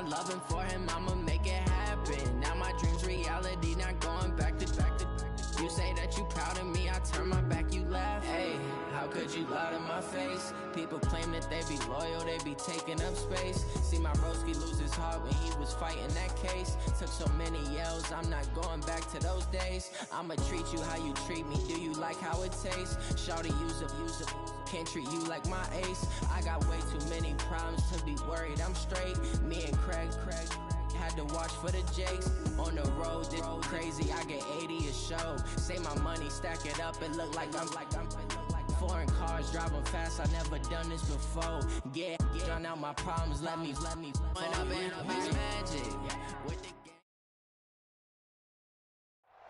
my loving for him, I'ma make it happen. Now my dreams reality, not going back to. You say that you proud of me, I turn my back, you laugh. Hey, how could you lie to my face? People claim that they be loyal, they be taking up space. See my broski lose his heart when he was fighting that case. Took so many yells, I'm not going back to those days. I'ma treat you how you treat me, do you like how it tastes? Shawty, use up, can't treat you like my ace. I got way too many problems to be worried, I'm straight. Me and Craig had to watch for the Jakes. On the road, this crazy, I get 80 a show. Say my money, stack it up, it look like I'm foreign cars, driving fast, I never done this before. Get drown out my problems, let me when up his magic.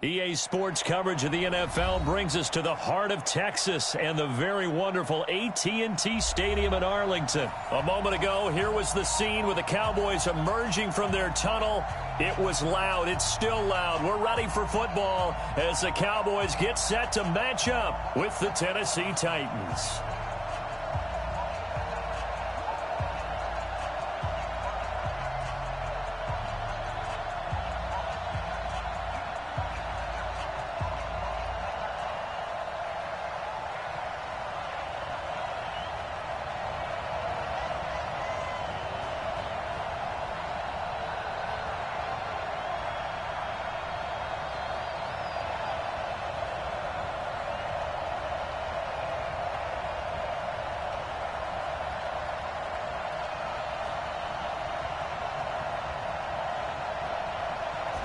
EA Sports coverage of the NFL brings us to the heart of Texas and the very wonderful AT&T Stadium in Arlington. A moment ago, here was the scene with the Cowboys emerging from their tunnel. It was loud. It's still loud. We're ready for football as the Cowboys get set to match up with the Tennessee Titans.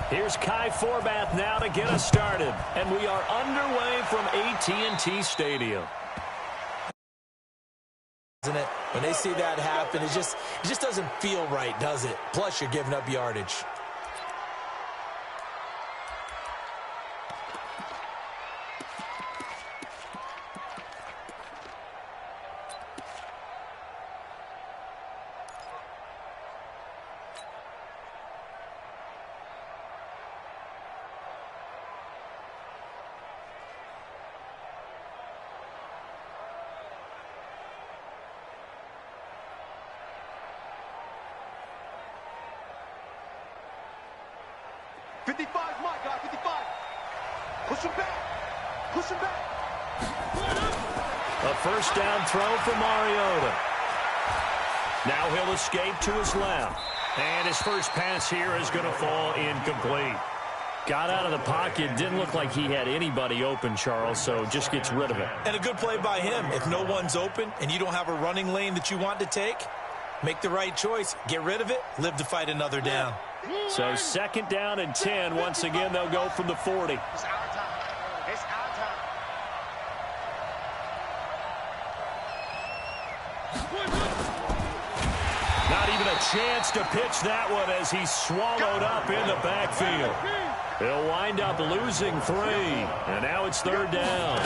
Here's Kai Forbath now to get us started. And we are underway from AT&T Stadium. Isn't it? When they see that happen, it just doesn't feel right, does it? Plus, you're giving up yardage. A first down throw for Mariota. Now he'll escape to his left. And his first pass here is going to fall incomplete. Got out of the pocket. Didn't look like he had anybody open, Charles, so just gets rid of it. And a good play by him. If no one's open and you don't have a running lane that you want to take, make the right choice. Get rid of it. Live to fight another down. So second down and 10. Once again, they'll go from the 40. It's our time. It's our time. Not even a chance to pitch that one as he's swallowed up in the backfield. They'll wind up losing 3. And now it's third down.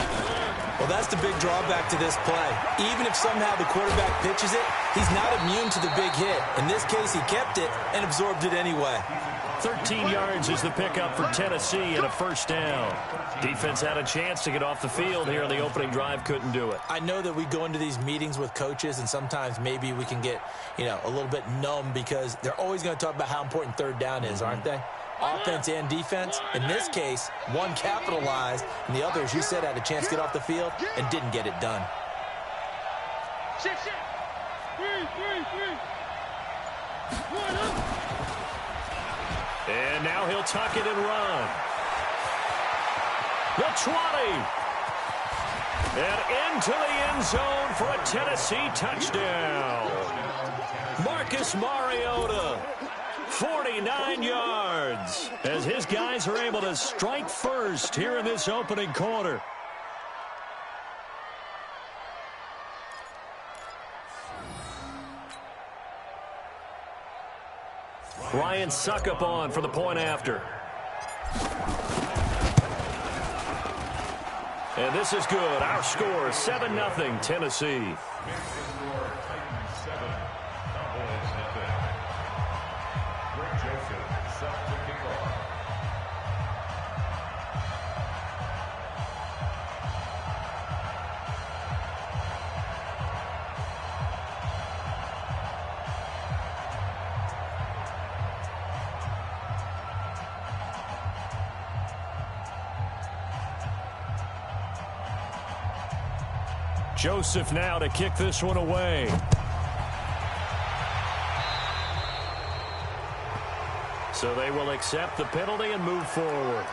Well, that's the big drawback to this play. Even if somehow the quarterback pitches it, he's not immune to the big hit. In this case, he kept it and absorbed it anyway. 13 yards is the pickup for Tennessee and a first down. Defense had a chance to get off the field here on the opening drive, couldn't do it. I know that we go into these meetings with coaches, and sometimes maybe we can get, a little bit numb because they're always going to talk about how important third down is, aren't they? Offense and defense. In this case, one capitalized, and the other, as you said, had a chance to get off the field and didn't get it done. And now he'll tuck it and run. The 20. And into the end zone for a Tennessee touchdown. Marcus Mariota. 49 yards as his guys are able to strike first here in this opening quarter. Ryan Suckup on for the point after. And this is good. Our score, 7-0 Tennessee. Joseph now to kick this one away. So they will accept the penalty and move forward.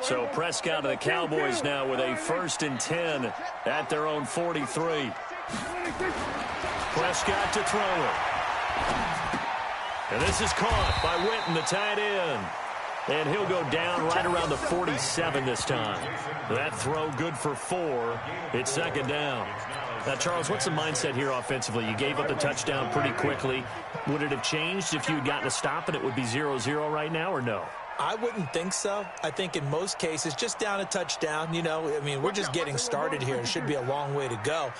So Prescott of the Cowboys now with a 1st and 10 at their own 43. Prescott to throw it. And this is caught by Witten, the tight end. And he'll go down right around the 47 this time. That throw good for 4. It's 2nd down. Now, Charles, what's the mindset here offensively? You gave up the touchdown pretty quickly. Would it have changed if you had gotten a stop and it would be 0-0 right now, or no? I wouldn't think so. I think in most cases, just down a touchdown, you know, I mean, we're just getting started here. It should be a long way to go.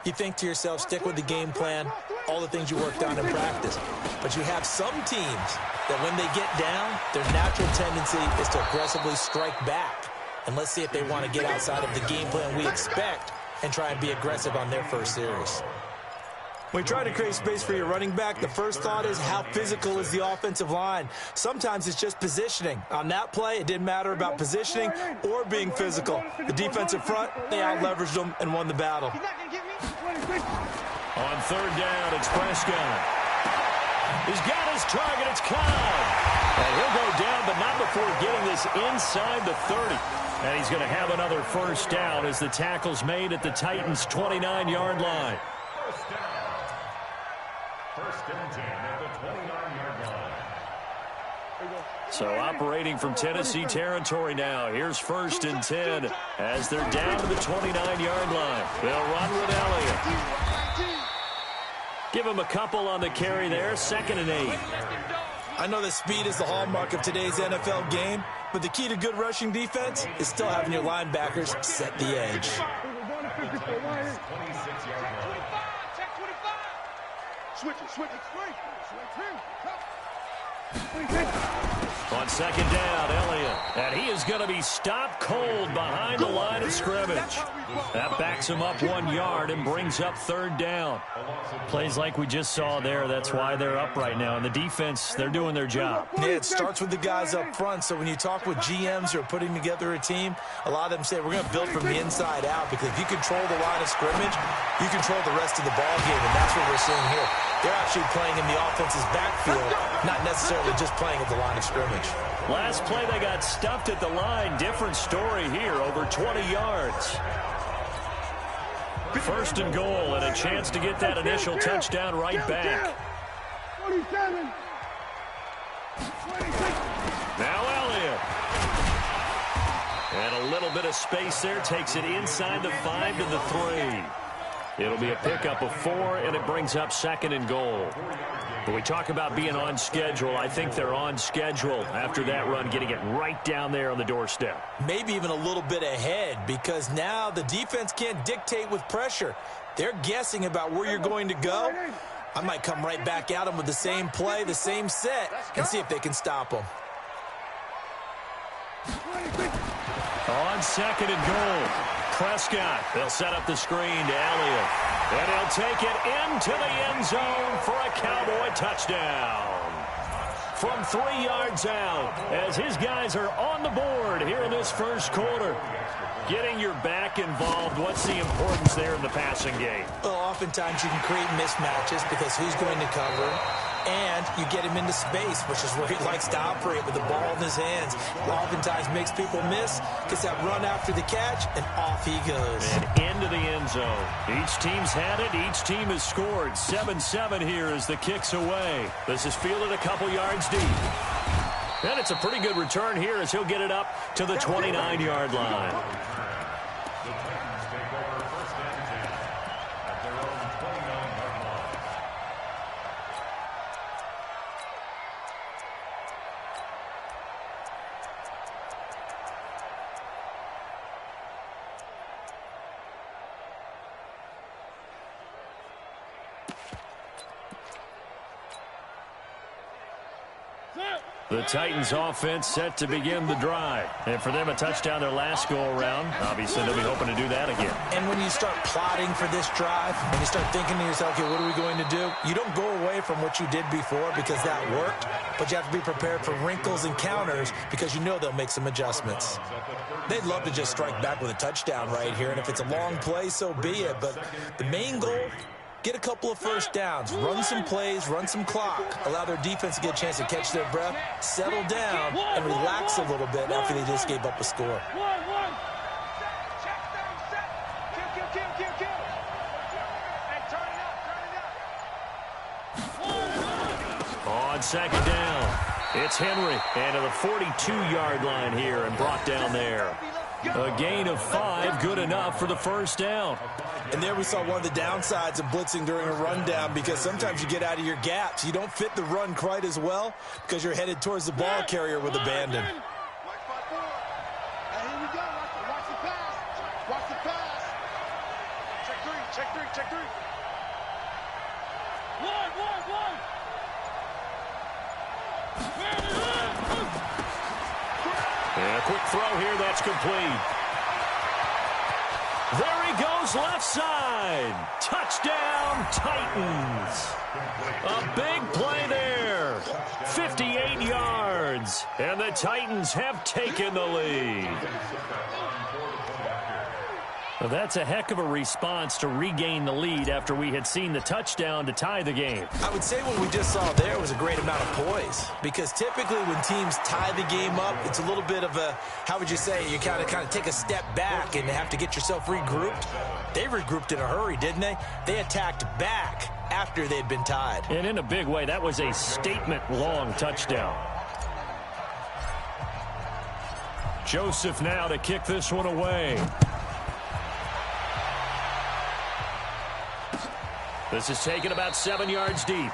You think to yourself, stick with the game plan, all the things you worked on in practice. But you have some teams that when they get down, their natural tendency is to aggressively strike back. And let's see if they want to get outside of the game plan we expect and try and be aggressive on their first series. When you try to create space for your running back, the first thought is how physical is the offensive line. Sometimes it's just positioning. On that play, it didn't matter about positioning or being physical. The defensive front, they out-leveraged them and won the battle. On 3rd down, it's Prescott. He's got his target. It's Cobb. And he'll go down, but not before getting this inside the 30. And he's going to have another 1st down as the tackle's made at the Titans' 29-yard line. 1st and 10 at the 29-yard line. So operating from Tennessee territory now. Here's 1st and 10 as they're down to the 29-yard line. They'll run with Elliott. Give him a couple on the carry there. 2nd and 8. I know that speed is the hallmark of today's NFL game, but the key to good rushing defense is still having your linebackers set the edge. Switch it. On 2nd down, Elliott. And he is going to be stopped cold behind the line of scrimmage. That backs him up 1 yard and brings up 3rd down. Plays like we just saw there. That's why they're up right now. And the defense, they're doing their job. Yeah, it starts with the guys up front. So when you talk with GMs who are putting together a team, a lot of them say we're going to build from the inside out, because if you control the line of scrimmage, you control the rest of the ball game, and that's what we're seeing here. They're actually playing in the offense's backfield, not necessarily just playing at the line of scrimmage. Last play, they got stuffed at the line. Different story here, over 20 yards. 1st and goal, and a chance to get that initial touchdown right back. 27. Now Elliott. And a little bit of space there. Takes it inside the 5 to the 3. It'll be a pickup of 4, and it brings up 2nd and goal. When we talk about being on schedule, I think they're on schedule after that run, getting it right down there on the doorstep. Maybe even a little bit ahead, because now the defense can't dictate with pressure. They're guessing about where you're going to go. I might come right back at them with the same play, the same set, and see if they can stop them. On 2nd and goal, Prescott. They'll set up the screen to Elliott. And he'll take it into the end zone for a Cowboy touchdown. From 3 yards out, as his guys are on the board here in this 1st quarter. Getting your back involved, what's the importance there in the passing game? Well, oftentimes you can create mismatches because who's going to cover, and you get him into space, which is where he likes to operate with the ball in his hands. Oftentimes makes people miss, gets that run after the catch, and off he goes. And into the end zone. Each team's had it. Each team has scored. 7-7 here as the kick's away. This is fielded a couple yards deep. And it's a pretty good return here as he'll get it up to the 29-yard line. The Titans take over 1st and 10 at their own 29-yard line. The Titans offense set to begin the drive. And for them, a touchdown their last go-around. Obviously, they'll be hoping to do that again. And when you start plotting for this drive, and you start thinking to yourself, okay, what are we going to do? You don't go away from what you did before because that worked, but you have to be prepared for wrinkles and counters because you know they'll make some adjustments. They'd love to just strike back with a touchdown right here, and if it's a long play, so be it. But the main goal, get a couple of first downs, run some plays, run some clock, allow their defense to get a chance to catch their breath, settle down, and relax a little bit after they just gave up a score. On second down, it's Henry, and to the 42-yard line here and brought down there. A gain of 5, good enough for the first down. And there we saw one of the downsides of blitzing during a rundown because sometimes you get out of your gaps. You don't fit the run quite as well because you're headed towards the ball carrier with abandon. Here we go. Watch the pass. Watch the pass. Check three. One. And a quick throw here, that's complete. There he goes, left side. Touchdown, Titans. A big play there. 58 yards. And the Titans have taken the lead. Well, that's a heck of a response to regain the lead after we had seen the touchdown to tie the game. I would say what we just saw there was a great amount of poise because typically when teams tie the game up, it's a little bit of a, how would you say, you kind of take a step back and have to get yourself regrouped. They regrouped in a hurry, didn't they? They attacked back after they'd been tied. And in a big way, that was a statement-long touchdown. Joseph now to kick this one away. This is taken about 7 yards deep.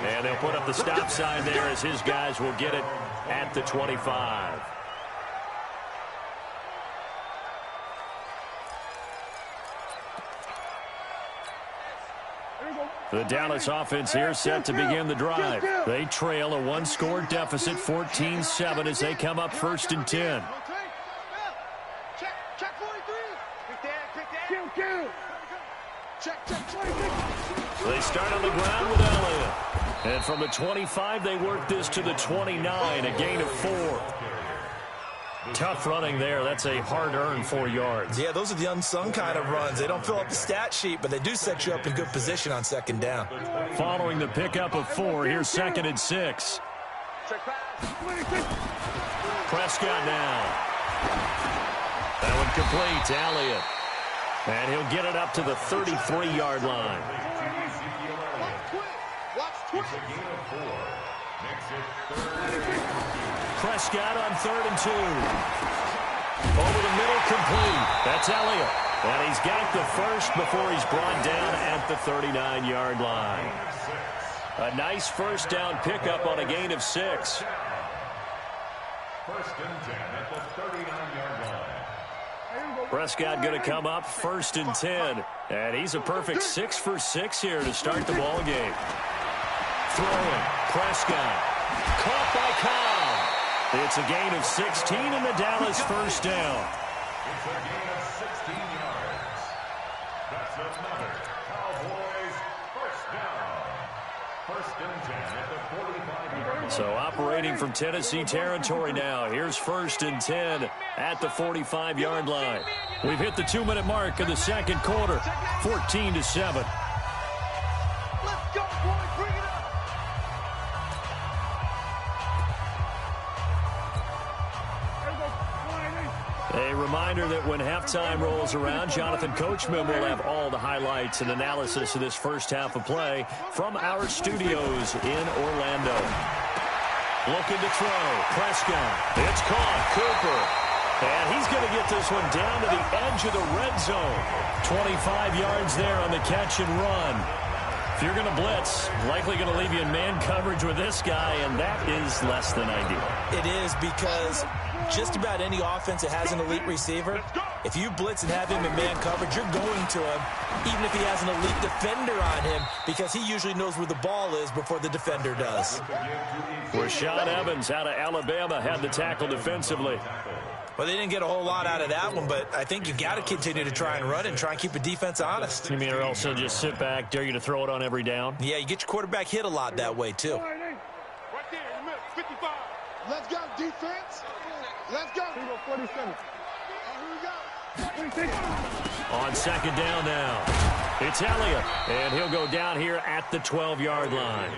And they'll put up the stop sign there as his guys will get it at the 25. The Dallas offense here set to begin the drive. They trail a one-score deficit, 14-7, as they come up 1st and 10. Check 43. Kill. Check 23. They start on the ground with Elliott. And from the 25, they work this to the 29, a gain of 4. Tough running there. That's a hard-earned 4 yards. Yeah, those are the unsung kind of runs. They don't fill up the stat sheet, but they do set you up in good position on second down. Following the pickup of 4, here's 2nd and 6. Prescott now. That one complete to Elliott. And he'll get it up to the 33-yard line. Prescott on 3rd and 2. Over the middle, complete. That's Elliott. And he's got the first before he's brought down at the 39-yard line. A nice first down pickup on a gain of 6. 1st and 10 at the 39-yard line. Prescott going to come up 1st and 10. And he's a perfect 6 for 6 here to start the ball game. Throwing. Prescott. Caught by Cobb. It's a gain of 16 and the Dallas first down. It's a gain of 16 yards. That's another Cowboys first down. 1st and 10 at the 45-yard line. So operating from Tennessee territory now. Here's 1st and 10 at the 45-yard line. We've hit the 2-minute mark of the second quarter. 14-7. Let's go, boys. Bring it up. A reminder that when halftime rolls around, Jonathan Coachman will have all the highlights and analysis of this first half of play from our studios in Orlando. Looking to throw. Prescott. It's caught. Cooper. And he's going to get this one down to the edge of the red zone. 25 yards there on the catch and run. If you're going to blitz, likely going to leave you in man coverage with this guy, and that is less than ideal. It is, because just about any offense that has an elite receiver, if you blitz and have him in man coverage, you're going to him, even if he has an elite defender on him, because he usually knows where the ball is before the defender does. Rashaan Evans out of Alabama had the tackle defensively. Well, they didn't get a whole lot out of that one, but I think you got to continue to try and run and try and keep the defense honest. You mean or also just sit back, dare you to throw it on every down? Yeah, you get your quarterback hit a lot that way, too. Right there, in the middle, 55. Let's go, defense. Let's go. 47. Here we go. On second down now, it's Elliott, and he'll go down here at the 12-yard line.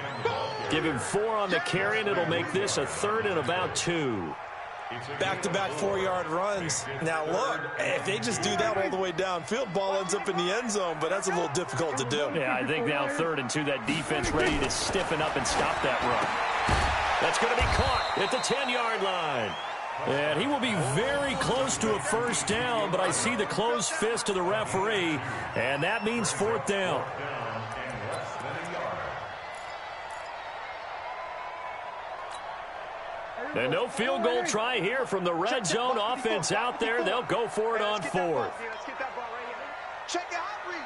Give him 4 on the carry, and it'll make this a 3rd and about 2. Back-to-back 4-yard runs. Now, look, if they just do that all the way downfield, ball ends up in the end zone, but that's a little difficult to do. Yeah, I think now 3rd and 2, that defense ready to stiffen up and stop that run. That's going to be caught at the 10-yard line. And he will be very close to a first down, but I see the closed fist of the referee, and that means 4th down. And no field goal try here from the red zone offense out there. They'll go for it on 4th. Check your hot read.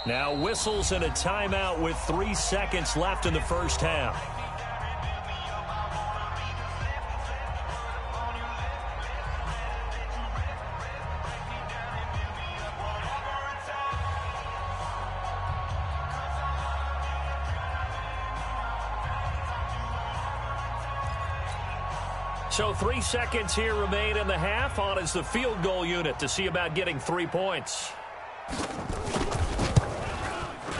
Now whistles and a timeout with 3 seconds left in the first half. So 3 seconds here remain in the half. On is the field goal unit to see about getting 3 points.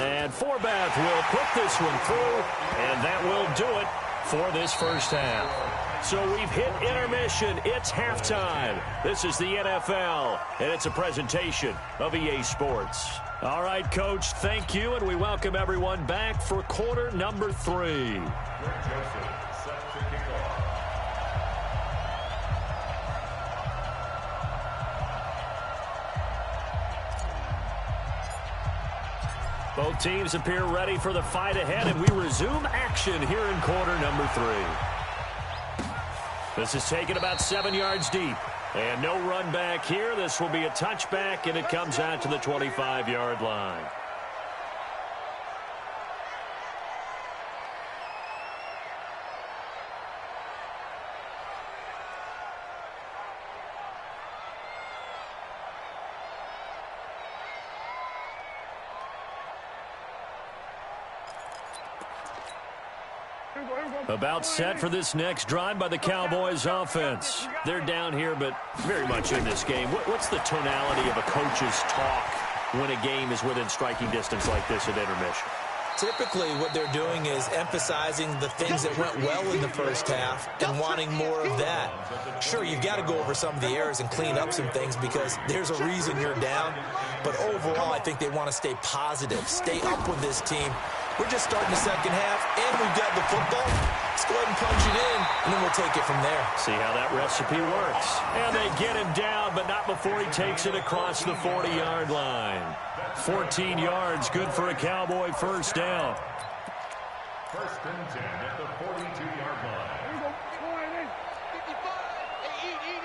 And Forbath will put this one through, and that will do it for this first half. So we've hit intermission. It's halftime. This is the NFL, and it's a presentation of EA Sports. All right, Coach, thank you, and we welcome everyone back for quarter number 3. Both teams appear ready for the fight ahead, and we resume action here in quarter number 3. This is taken about 7 yards deep. And no run back here. This will be a touchback, and it comes out to the 25-yard line. About set for this next drive by the Cowboys offense. They're down here, but very much in this game. What's the tonality of a coach's talk when a game is within striking distance like this at intermission? Typically, what they're doing is emphasizing the things that went well in the first half and wanting more of that. Sure, you've got to go over some of the errors and clean up some things because there's a reason you're down. But overall, I think they want to stay positive, stay up with this team. We're just starting the second half, and we've got the football. Let's go ahead and punch it in, and then we'll take it from there. See how that recipe works. And they get him down, but not before he takes it across the 40-yard line. 14 yards, good for a Cowboy first down. First and 10 at the 42-yard line. Here we go, 55.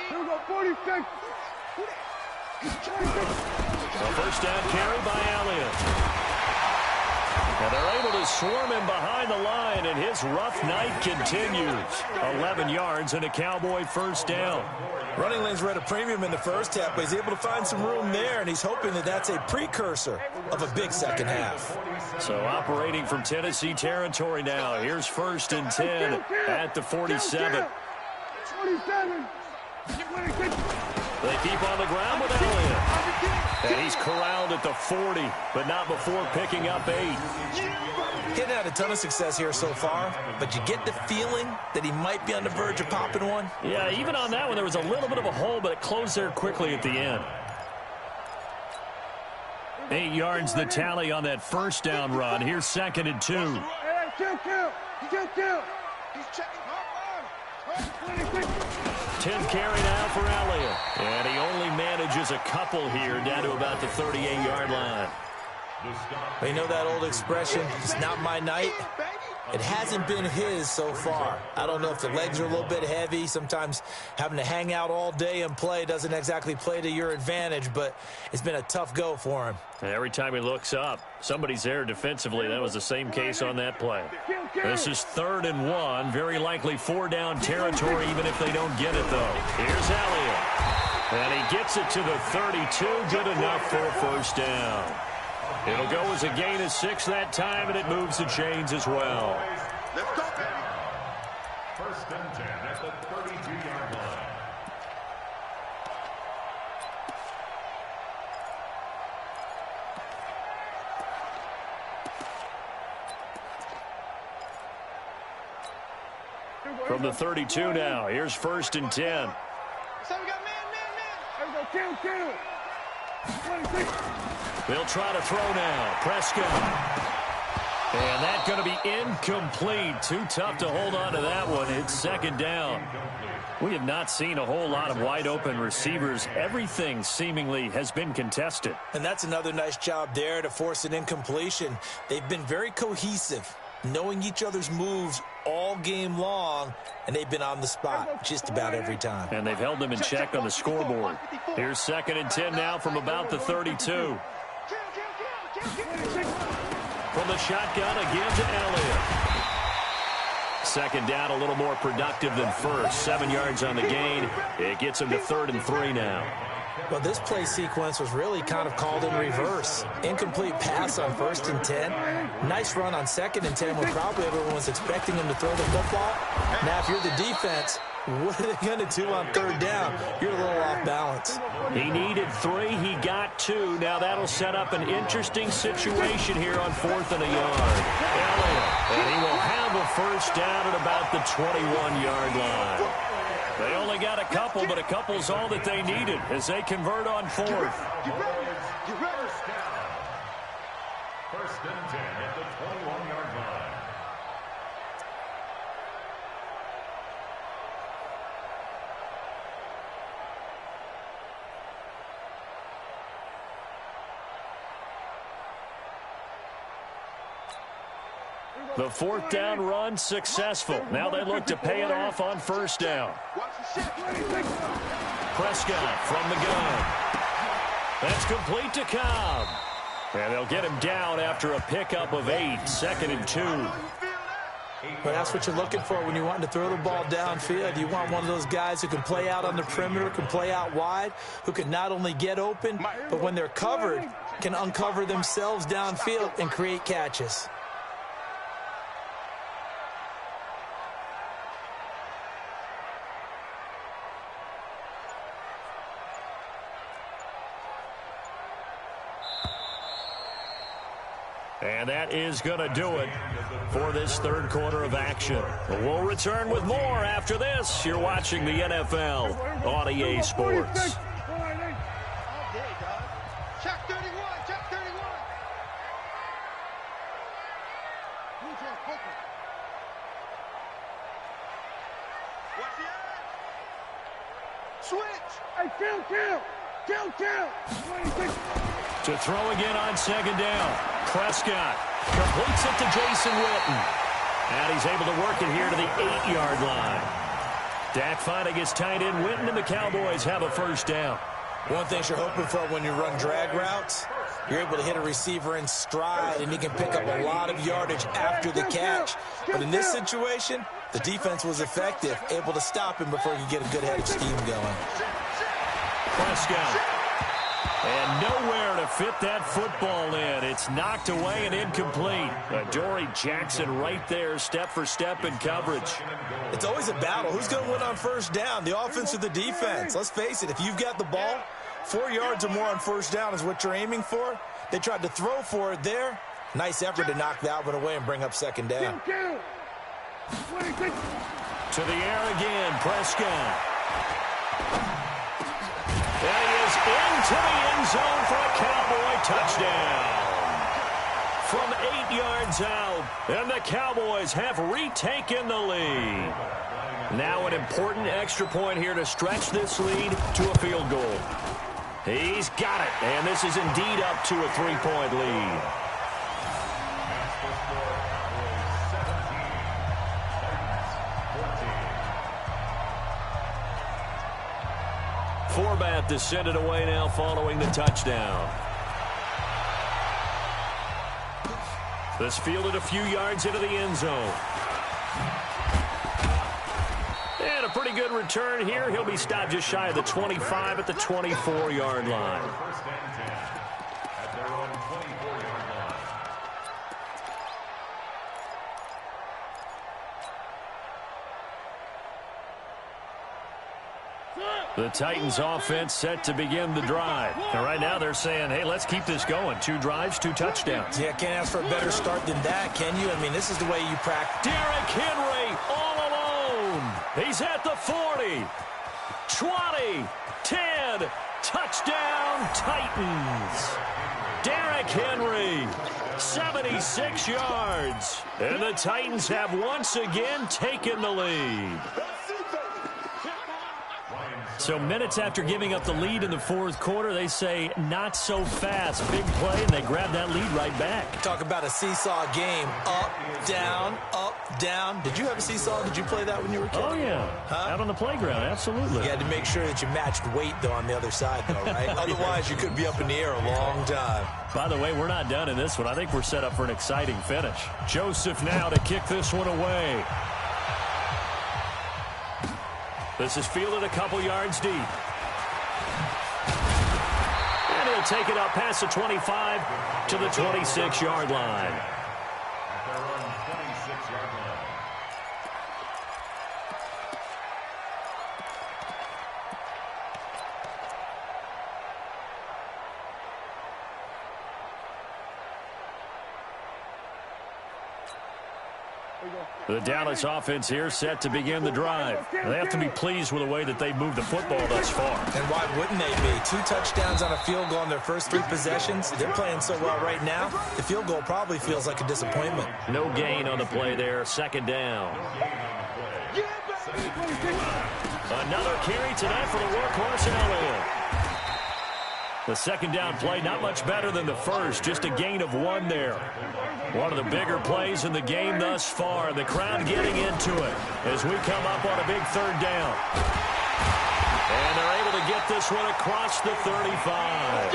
Here we go, 46. A first down carry by Elliott. And they're able to swarm him behind the line, and his rough night continues. 11 yards and a Cowboy first down. Running lanes were at a premium in the first half, but he's able to find some room there, and he's hoping that that's a precursor of a big second half. So operating from Tennessee territory now. Here's first and 10 at the 47. 27. They keep on the ground with Elliott. And he's corralled at the 40, but not before picking up 8. Getting had a ton of success here so far, but you get the feeling that he might be on the verge of popping one. Yeah, even on that one, there was a little bit of a hole, but it closed there quickly at the end. 8 yards the tally on that first down run. Here's 2nd and 2. Hey, kill. He's checking. 10th carry now for Elliott. And he only manages a couple here down to about the 38-yard line. Well, you know that old expression, it's not my night? It hasn't been his so far. I don't know if the legs are a little bit heavy. Sometimes having to hang out all day and play doesn't exactly play to your advantage, but it's been a tough go for him. And every time he looks up, somebody's there defensively. That was the same case on that play. This is 3rd and 1. Very likely 4-down territory, even if they don't get it, though. Here's Elliott. And he gets it to the 32. Good enough for a first down. It'll go as a gain of 6 that time, and it moves the chains as well. Let's go, baby. 1st and 10 at the 32-yard line. From the 32 now, here's 1st and 10. So we got man. There we go, kill. 26. They'll try to throw now. Prescott. And that's going to be incomplete. Too tough to hold on to that one. It's 2nd down. We have not seen a whole lot of wide-open receivers. Everything seemingly has been contested. And that's another nice job there to force an incompletion. They've been very cohesive, knowing each other's moves all game long, and they've been on the spot just about every time. And they've held them in check on the scoreboard. Here's 2nd and 10 now from about the 32. From the shotgun again to Elliott. 2nd down, a little more productive than first. 7 yards on the gain. It gets him to 3rd and 3 now. Well, this play sequence was really kind of called in reverse. Incomplete pass on 1st and 10. Nice run on 2nd and 10 when probably everyone was expecting him to throw the football. Now, if you're the defense, what are they going to do on 3rd down? You're a little off balance. He needed 3. He got 2. Now that'll set up an interesting situation here on 4th and a yard. Elliott, and he will have a first down at about the 21-yard line. They only got a couple, but a couple's all that they needed as they convert on 4th. Get ready. 1st and 10 at the 21-yard line. The 4th down run successful. Now they look to pay it off on 1st down. Prescott from the gun. That's complete to Cobb. And they'll get him down after a pickup of 8. 2nd and 2. But that's what you're looking for when you want to throw the ball downfield. You want one of those guys who can play out on the perimeter, can play out wide, who can not only get open, but when they're covered, can uncover themselves downfield and create catches. And that is going to do it for this 3rd quarter of action. We'll return with more after this. You're watching the NFL on EA Sports. Check 31. What's the edge? Switch. Hey, kill. 26. To throw again on 2nd down. Prescott completes it to Jason Witten. And he's able to work it here to the 8-yard line. Dak finding his tight end Witten, and the Cowboys have a first down. One thing you're hoping for when you run drag routes, you're able to hit a receiver in stride, and he can pick up a lot of yardage after the catch. But in this situation, the defense was effective, able to stop him before he could get a good head of steam going. Prescott. And nowhere to fit that football in. It's knocked away and incomplete. Adoree Jackson right there, step for step in coverage. It's always a battle. Who's going to win on 1st down, the offense or the defense? Let's face it, if you've got the ball, 4 yards or more on 1st down is what you're aiming for. They tried to throw for it there. Nice effort to knock that one away and bring up 2nd down. To the air again, Prescott. And he is into the end zone for a Cowboy touchdown. From 8 yards out, and the Cowboys have retaken the lead. Now an important extra point here to stretch this lead to a field goal. He's got it, and this is indeed up to a 3-point lead. Forbath to send it away now following the touchdown. This fielded a few yards into the end zone. And a pretty good return here. He'll be stopped just shy of the 25 at the 24-yard line. First and 10 at their own 24-yard line. The Titans offense set to begin the drive. And right now they're saying, hey, let's keep this going. 2 drives, 2 touchdowns. Yeah, can't ask for a better start than that, can you? I mean, this is the way you practice. Derrick Henry all alone. He's at the 40, 20, 10. Touchdown, Titans. Derrick Henry, 76 yards. And the Titans have once again taken the lead. So minutes after giving up the lead in the fourth quarter, they say not so fast. Big play, and they grab that lead right back. Talk about a seesaw game. Up, down, up, down. Did you have a seesaw? Did you play that when you were a kid? Oh, yeah. Out on the playground, absolutely. You had to make sure that you matched weight, though, on the other side, though, right? Otherwise, you could be up in the air a long time. By the way, we're not done in this one. I think we're set up for an exciting finish. Joseph now to kick this one away. This is fielded a couple yards deep. And he'll take it up past the 25 to the 26-yard line. At their own 26-yard line. The Dallas offense here set to begin the drive. They have to be pleased with the way that they've moved the football thus far. And why wouldn't they be? 2 touchdowns on a field goal in their first 3 possessions. They're playing so well right now, the field goal probably feels like a disappointment. No gain on the play there. Second down. Another carry tonight for the workhorse in Elliott. The second down play, not much better than the first, just a gain of 1 there. One of the bigger plays in the game thus far. The crowd getting into it as we come up on a big third down. And they're able to get this one across the 35.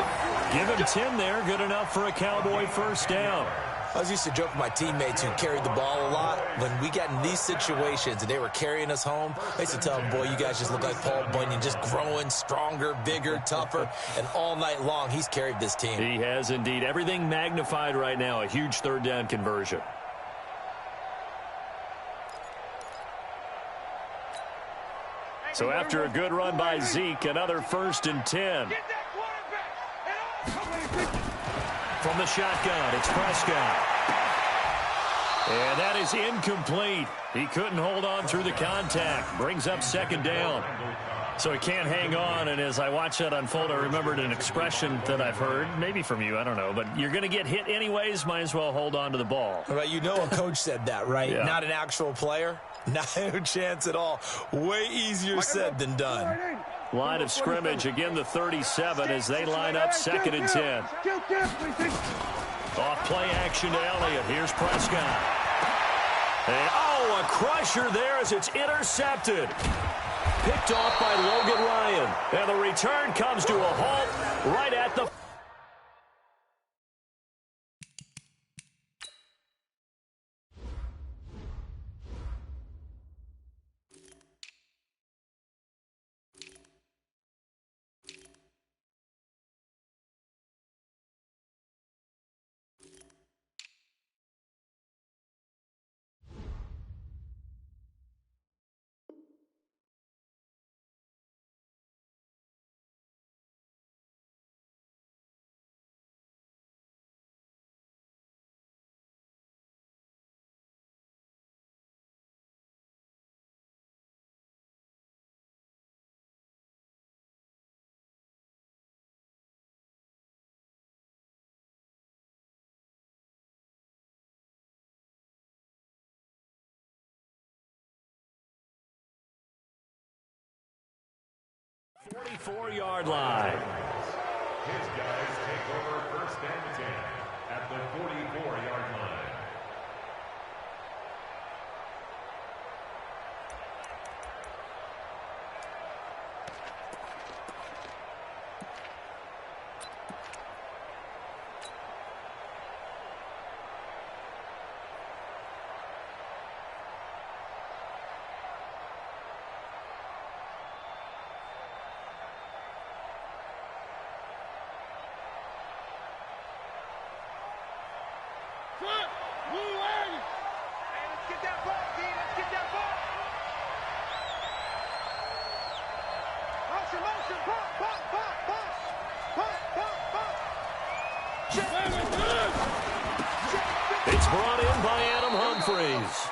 Give him 10 there, good enough for a Cowboy first down. I was used to joke with my teammates who carried the ball a lot. When we got in these situations and they were carrying us home, I used to tell them, boy, you guys just look like Paul Bunyan, just growing stronger, bigger, tougher. And all night long, he's carried this team. He has indeed. Everything magnified right now. A huge third down conversion. So after a good run by Zeke, another 1st and 10. From the shotgun, it's Prescott. And that is incomplete. He couldn't hold on through the contact. Brings up second down. So he can't hang on, and as I watch that unfold, I remembered an expression that I've heard, maybe from you, I don't know, but you're going to get hit anyways, might as well hold on to the ball. Right, you know a coach said that, right? Yeah. Not an actual player. No chance at all. Way easier said than done. Line of scrimmage, again the 37 as they line up 2nd and 10. Off play action to Elliott. Here's Prescott. And, oh, a crusher there as it's intercepted. Picked off by Logan Ryan. And the return comes to a halt right at the 44-yard line. His guys take over 1st and 10 at the 44-yard line. It's brought in by Adam Humphries.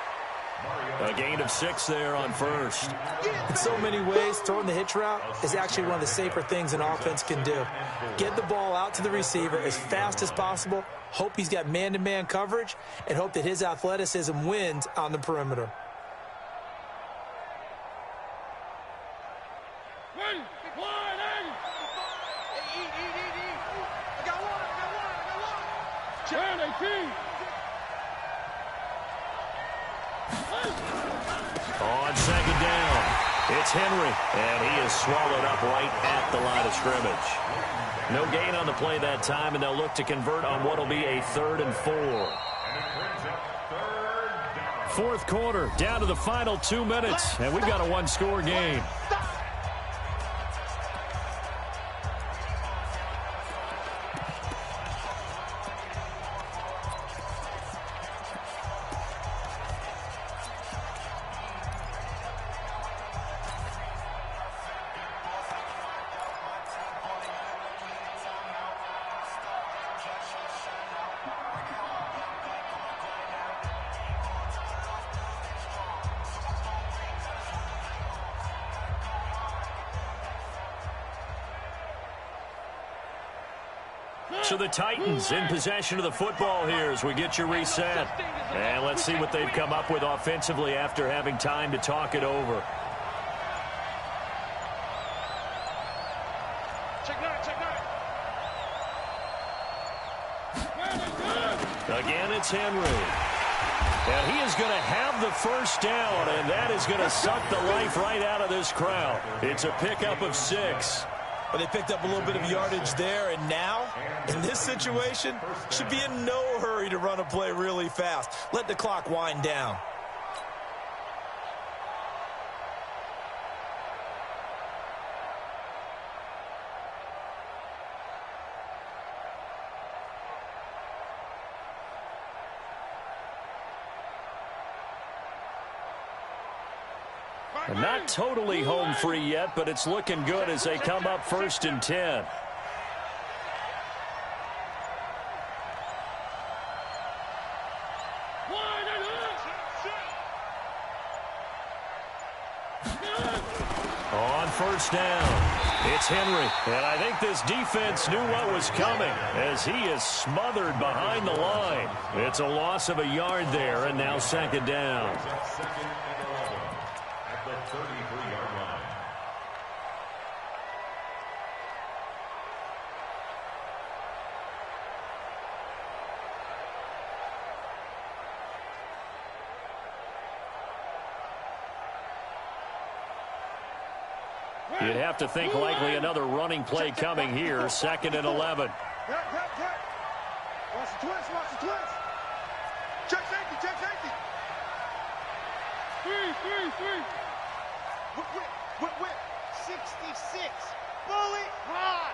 A gain of 6 there on 1st. In so many ways, throwing the hitch route is actually one of the safer things an offense can do. Get the ball out to the receiver as fast as possible, hope he's got man-to-man coverage, and hope that his athleticism wins on the perimeter. On 2nd down, it's Henry, and he is swallowed up right at the line of scrimmage. No gain on the play that time, and they'll look to convert on what will be a 3rd and 4. Fourth quarter, down to the final 2 minutes, and we've got a one-score game. So the Titans in possession of the football here as we get you reset. And let's see what they've come up with offensively after having time to talk it over. Again, it's Henry. And he is going to have the first down, and that is going to suck the life right out of this crowd. It's a pickup of 6. Well, they picked up a little bit of yardage there, and now, in this situation, should be in no hurry to run a play really fast. Let the clock wind down. Not totally home free yet, but it's looking good as they come up 1st and 10. On 1st down, it's Henry. And I think this defense knew what was coming as he is smothered behind the line. It's a loss of a yard there, and now 2nd down. 33-yard line. You'd have to think likely another running play coming here, 2nd and 11. Watch the twist, watch the twist. Check safety, check safety. Three. Whip. 66. Bullet hot.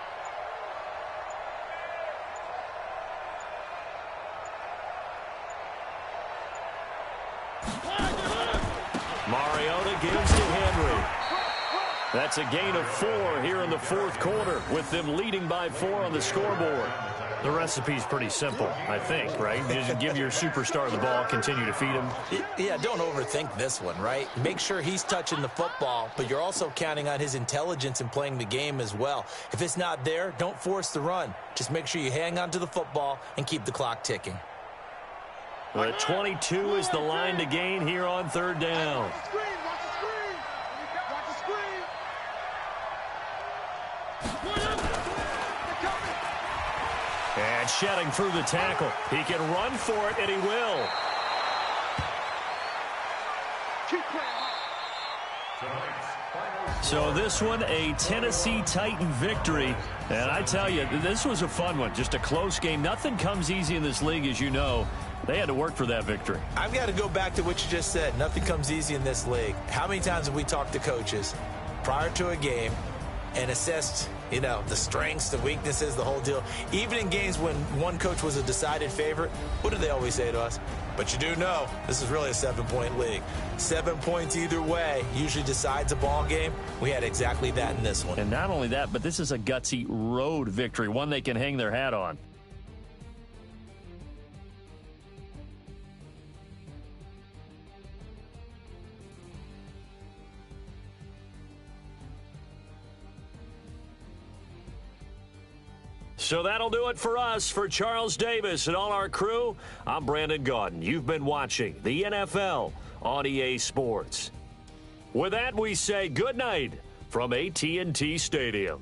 Mariota gives to Henry. That's a gain of 4 here in the 4th quarter, with them leading by 4 on the scoreboard. The recipe's pretty simple, I think, right? Just give your superstar the ball, continue to feed him. Yeah, don't overthink this one, right? Make sure he's touching the football, but you're also counting on his intelligence in playing the game as well. If it's not there, don't force the run. Just make sure you hang on to the football and keep the clock ticking. The 22 is the line to gain here on 3rd down. And shedding through the tackle. He can run for it, and he will. So this one, a Tennessee Titan victory. And I tell you, this was a fun one. Just a close game. Nothing comes easy in this league, as you know. They had to work for that victory. I've got to go back to what you just said. Nothing comes easy in this league. How many times have we talked to coaches prior to a game and assessed, you know, the strengths, the weaknesses, the whole deal? Even in games when one coach was a decided favorite, what do they always say to us? But you do know this is really a 7-point league. 7 points either way usually decides a ball game. We had exactly that in this one. And not only that, but this is a gutsy road victory, one they can hang their hat on. So that'll do it for us. For Charles Davis and all our crew, I'm Brandon Gaudin. You've been watching the NFL on EA Sports. With that, we say good night from AT&T Stadium.